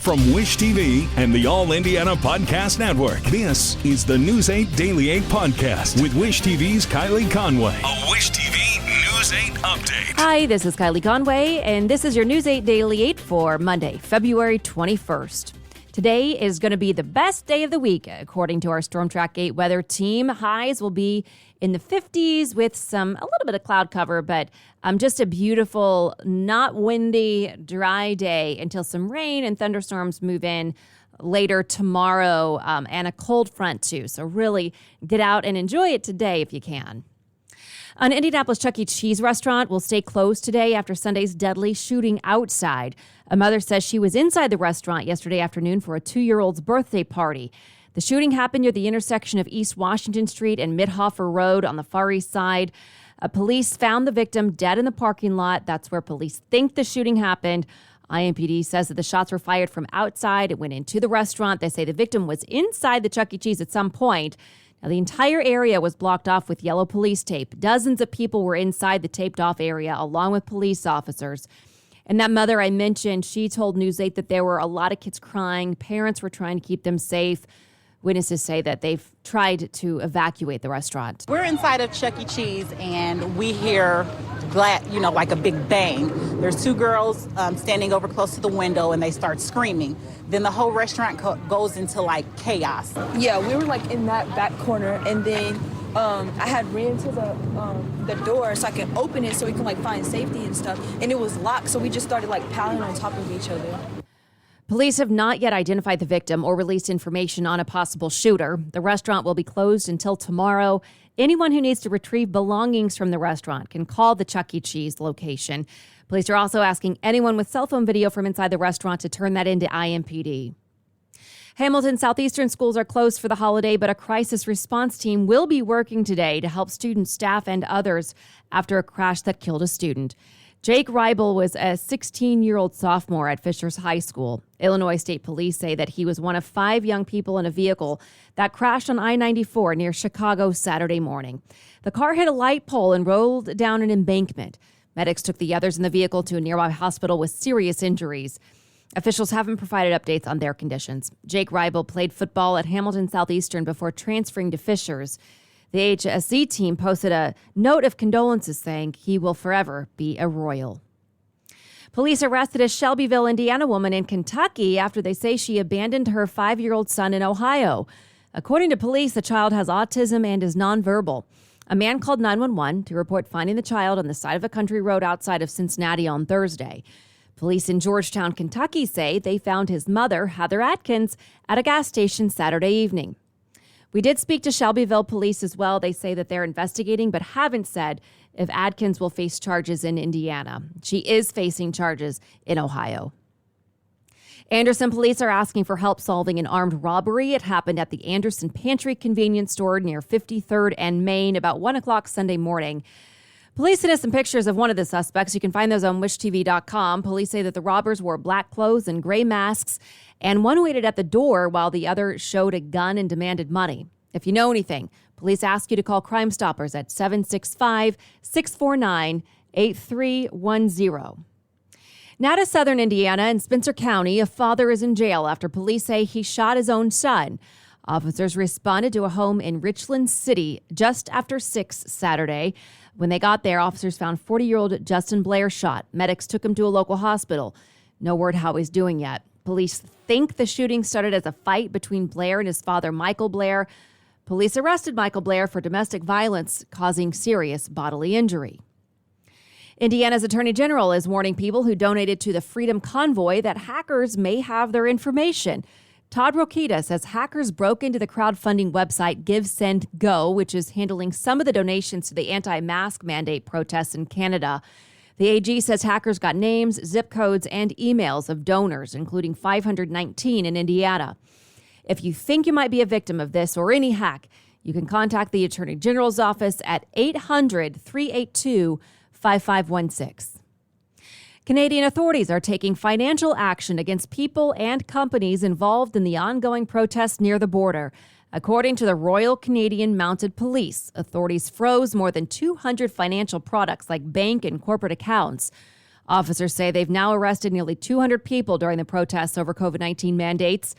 From Wish TV and the All Indiana Podcast Network, this is the News 8 Daily 8 Podcast with Wish TV's Kylie Conway. A Wish TV News 8 update. Hi, this is Kylie Conway, and this is your News 8 Daily 8 for Monday, February 21st. Today is going to be the best day of the week, according to our Storm Track 8 weather team. Highs will be in the 50s with a little bit of cloud cover, but just a beautiful, not windy, dry day until some rain and thunderstorms move in later tomorrow, and a cold front too. So really get out and enjoy it today if you can. An Indianapolis Chuck E. Cheese restaurant will stay closed today after Sunday's deadly shooting outside. A mother says she was inside the restaurant yesterday afternoon for a 2-year-old's birthday party. The shooting happened near the intersection of East Washington Street and Midhofer Road on the Far East Side. Police found the victim dead in the parking lot. That's where police think the shooting happened. IMPD says that the shots were fired from outside. It went into the restaurant. They say the victim was inside the Chuck E. Cheese at some point. Now, the entire area was blocked off with yellow police tape. Dozens of people were inside the taped-off area, along with police officers. And that mother I mentioned, she told News 8 that there were a lot of kids crying. Parents were trying to keep them safe. Witnesses say that they've tried to evacuate the restaurant. We're inside of Chuck E. Cheese, and we hear like a big bang. There's two girls standing over close to the window, and they start screaming. Then the whole restaurant goes into chaos. Yeah, we were in that back corner, and then I had ran to the door so I could open it so we can find safety and stuff, and it was locked, so we just started pounding on top of each other. Police have not yet identified the victim or released information on a possible shooter. The restaurant will be closed until tomorrow. Anyone who needs to retrieve belongings from the restaurant can call the Chuck E. Cheese location. Police are also asking anyone with cell phone video from inside the restaurant to turn that into IMPD. Hamilton Southeastern schools are closed for the holiday, but a crisis response team will be working today to help students, staff, and others after a crash that killed a student. Jake Reibel was a 16-year-old sophomore at Fishers High School. Illinois State Police say that he was one of 5 young people in a vehicle that crashed on I-94 near Chicago Saturday morning. The car hit a light pole and rolled down an embankment. Medics took the others in the vehicle to a nearby hospital with serious injuries. Officials haven't provided updates on their conditions. Jake Reibel played football at Hamilton Southeastern before transferring to Fishers. The HSC team posted a note of condolences saying he will forever be a Royal. Police arrested a Shelbyville, Indiana woman in Kentucky after they say she abandoned her 5-year-old son in Ohio. According to police, the child has autism and is nonverbal. A man called 911 to report finding the child on the side of a country road outside of Cincinnati on Thursday. Police in Georgetown, Kentucky say they found his mother, Heather Atkins, at a gas station Saturday evening. We did speak to Shelbyville police as well. They say that they're investigating but haven't said if Adkins will face charges in Indiana. She is facing charges in Ohio. Anderson police are asking for help solving an armed robbery. It happened at the Anderson Pantry convenience store near 53rd and Main about 1 o'clock Sunday morning. Police sent us some pictures of one of the suspects. You can find those on wishtv.com. Police say that the robbers wore black clothes and gray masks, and one waited at the door while the other showed a gun and demanded money. If you know anything, police ask you to call Crime Stoppers at 765-649-8310. Now to southern Indiana. In Spencer County, a father is in jail after police say he shot his own son. Officers responded to a home in Richland City just after 6 Saturday. When they got there, officers found 40-year-old Justin Blair shot. Medics took him to a local hospital. No word how he's doing yet. Police think the shooting started as a fight between Blair and his father, Michael Blair. Police arrested Michael Blair for domestic violence causing serious bodily injury. Indiana's Attorney General is warning people who donated to the Freedom Convoy that hackers may have their information. Todd Rokita says hackers broke into the crowdfunding website Give, Send, Go, which is handling some of the donations to the anti-mask mandate protests in Canada. The AG says hackers got names, zip codes, and emails of donors, including 519 in Indiana. If you think you might be a victim of this or any hack, you can contact the Attorney General's office at 800-382-5516. Canadian authorities are taking financial action against people and companies involved in the ongoing protests near the border. According to the Royal Canadian Mounted Police, authorities froze more than 200 financial products like bank and corporate accounts. Officers say they've now arrested nearly 200 people during the protests over COVID-19 mandates.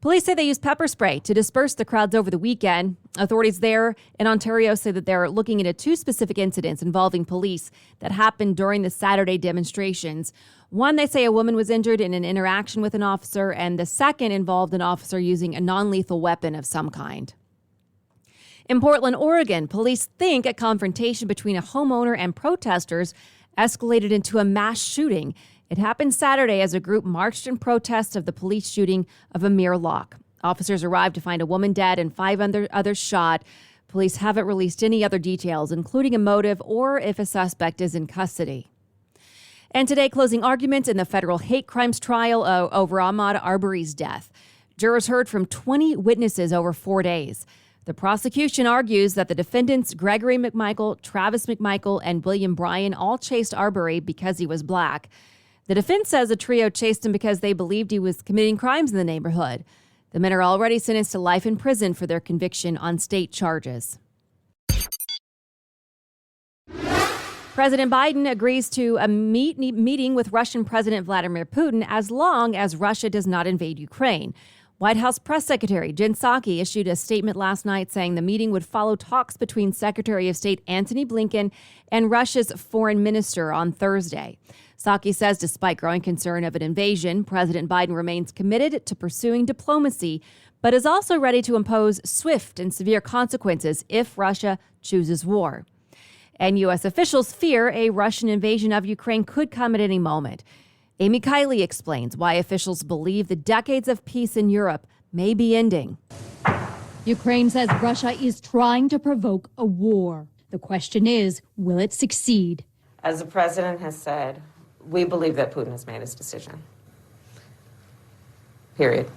Police say they used pepper spray to disperse the crowds over the weekend. Authorities there in Ontario say that they're looking into two specific incidents involving police that happened during the Saturday demonstrations. One, they say a woman was injured in an interaction with an officer, and the second involved an officer using a non-lethal weapon of some kind. In Portland, Oregon, police think a confrontation between a homeowner and protesters escalated into a mass shooting. It happened Saturday as a group marched in protest of the police shooting of Amir Locke. Officers arrived to find a woman dead and 5 others shot. Police haven't released any other details, including a motive or if a suspect is in custody. And today, closing arguments in the federal hate crimes trial over Ahmaud Arbery's death. Jurors heard from 20 witnesses over 4 days. The prosecution argues that the defendants, Gregory McMichael, Travis McMichael, and William Bryan, all chased Arbery because he was black. The defense says the trio chased him because they believed he was committing crimes in the neighborhood. The men are already sentenced to life in prison for their conviction on state charges. President Biden agrees to a meeting with Russian President Vladimir Putin as long as Russia does not invade Ukraine. White House Press Secretary Jen Psaki issued a statement last night saying the meeting would follow talks between Secretary of State Antony Blinken and Russia's foreign minister on Thursday. Psaki says despite growing concern of an invasion, President Biden remains committed to pursuing diplomacy, but is also ready to impose swift and severe consequences if Russia chooses war. And U.S. officials fear a Russian invasion of Ukraine could come at any moment. Amy Kiley explains why officials believe the decades of peace in Europe may be ending. Ukraine says Russia is trying to provoke a war. The question is, will it succeed? As the president has said, we believe that Putin has made his decision. Period.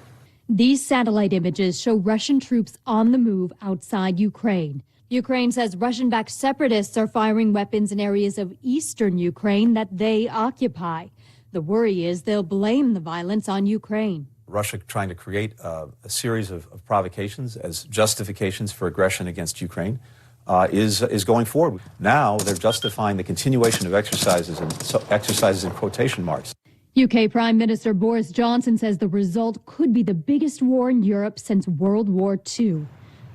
These satellite images show Russian troops on the move outside Ukraine. Ukraine says Russian-backed separatists are firing weapons in areas of eastern Ukraine that they occupy. The worry is they'll blame the violence on Ukraine. Russia trying to create a series of provocations as justifications for aggression against Ukraine is going forward. Now they're justifying the continuation of exercises in quotation marks. UK Prime Minister Boris Johnson says the result could be the biggest war in Europe since World War II.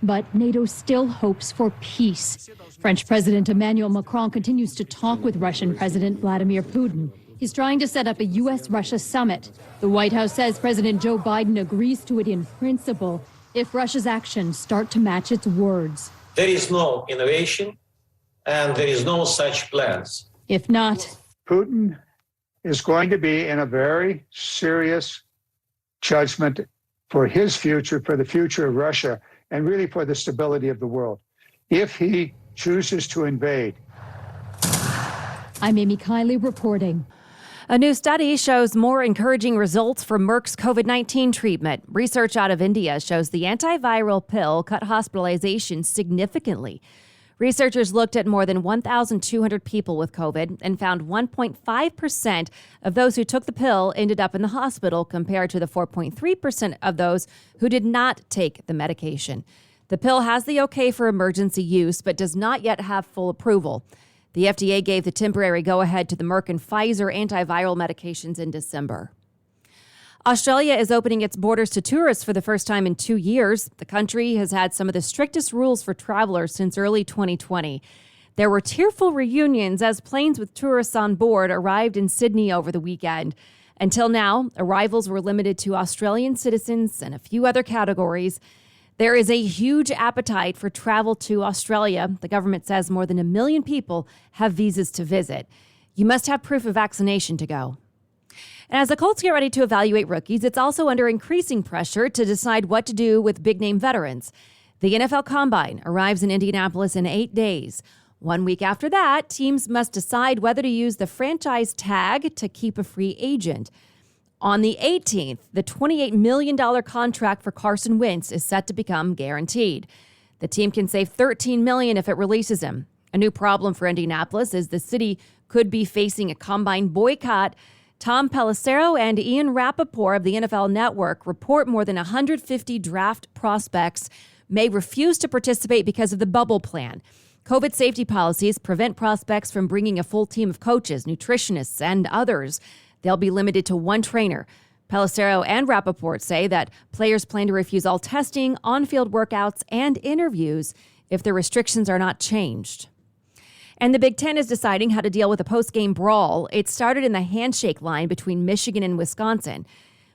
But NATO still hopes for peace. French President Emmanuel Macron continues to talk with Russian President Vladimir Putin. He's trying to set up a U.S.-Russia summit. The White House says President Joe Biden agrees to it in principle if Russia's actions start to match its words. There is no innovation and there is no such plans. If not, Putin is going to be in a very serious judgment for his future, for the future of Russia, and really for the stability of the world, if he chooses to invade. I'm Amy Kiley reporting. A new study shows more encouraging results for Merck's COVID-19 treatment. Research out of India shows the antiviral pill cut hospitalizations significantly. Researchers looked at more than 1,200 people with COVID and found 1.5% of those who took the pill ended up in the hospital compared to the 4.3% of those who did not take the medication. The pill has the okay for emergency use but does not yet have full approval. The FDA gave the temporary go-ahead to the Merck and Pfizer antiviral medications in December. Australia is opening its borders to tourists for the first time in 2 years. The country has had some of the strictest rules for travelers since early 2020. There were tearful reunions as planes with tourists on board arrived in Sydney over the weekend. Until now, arrivals were limited to Australian citizens and a few other categories. There is a huge appetite for travel to Australia. The government says more than 1 million people have visas to visit. You must have proof of vaccination to go. And as the Colts get ready to evaluate rookies, it's also under increasing pressure to decide what to do with big-name veterans. The NFL Combine arrives in Indianapolis in 8 days. 1 week after that, teams must decide whether to use the franchise tag to keep a free agent. On the 18th, the $28 million contract for Carson Wentz is set to become guaranteed. The team can save $13 million if it releases him. A new problem for Indianapolis is the city could be facing a combine boycott. Tom Pelissero and Ian Rappaport of the NFL Network report more than 150 draft prospects may refuse to participate because of the bubble plan. COVID safety policies prevent prospects from bringing a full team of coaches, nutritionists, and others. They'll be limited to one trainer. Pelissero and Rappaport say that players plan to refuse all testing, on-field workouts, and interviews if the restrictions are not changed. And the Big Ten is deciding how to deal with a post-game brawl. It started in the handshake line between Michigan and Wisconsin.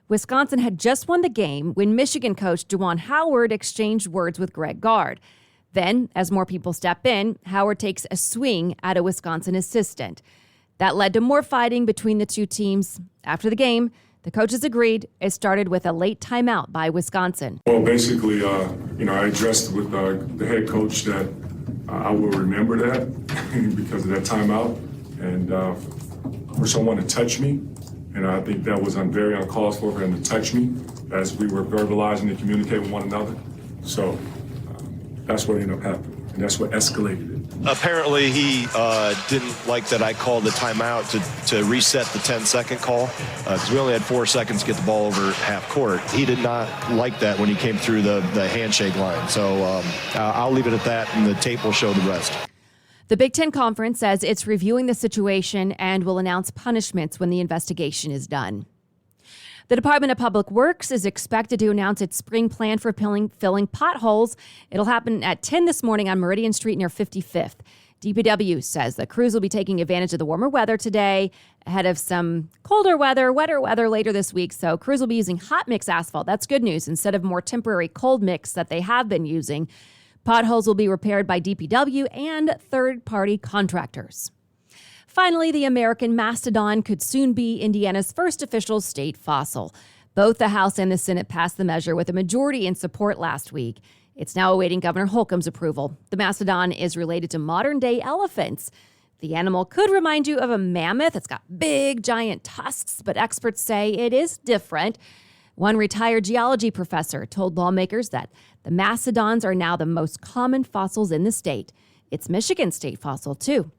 Wisconsin had just won the game when Michigan coach Juwan Howard exchanged words with Greg Gard. Then, as more people step in, Howard takes a swing at a Wisconsin assistant. That led to more fighting between the two teams. After the game, the coaches agreed. It started with a late timeout by Wisconsin. Well, basically, I addressed with the head coach that I will remember that because of that timeout and for someone to touch me. And I think that was very uncalled for him to touch me as we were verbalizing and communicating with one another. So that's what ended up happening, and that's what escalated it. Apparently, he didn't like that I called the timeout to reset the 10-second call because we only had 4 seconds to get the ball over half court. He did not like that when he came through the handshake line. So I'll leave it at that, and the tape will show the rest. The Big Ten Conference says it's reviewing the situation and will announce punishments when the investigation is done. The Department of Public Works is expected to announce its spring plan for filling potholes. It'll happen at 10 this morning on Meridian Street near 55th. DPW says the crews will be taking advantage of the warmer weather today ahead of some colder weather, wetter weather later this week. So crews will be using hot mix asphalt. That's good news instead of more temporary cold mix that they have been using. Potholes will be repaired by DPW and third-party contractors. Finally, the American mastodon could soon be Indiana's first official state fossil. Both the House and the Senate passed the measure with a majority in support last week. It's now awaiting Governor Holcomb's approval. The mastodon is related to modern-day elephants. The animal could remind you of a mammoth. It's got big, giant tusks, but experts say it is different. One retired geology professor told lawmakers that the mastodons are now the most common fossils in the state. It's Michigan's state fossil, too.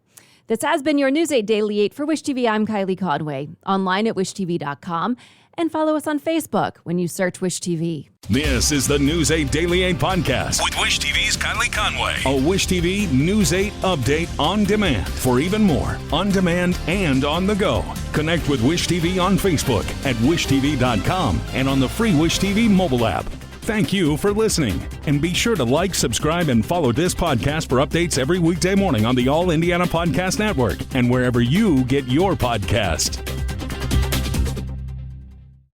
This has been your News 8 Daily 8 for Wish TV. I'm Kylie Conway, online at wishtv.com, and follow us on Facebook when you search Wish TV. This is the News 8 Daily 8 podcast with Wish TV's Kylie Conway. A Wish TV News 8 update on demand. For even more, on demand and on the go. Connect with Wish TV on Facebook at wishtv.com and on the free Wish TV mobile app. Thank you for listening. And be sure to like, subscribe, and follow this podcast for updates every weekday morning on the All Indiana Podcast Network and wherever you get your podcast.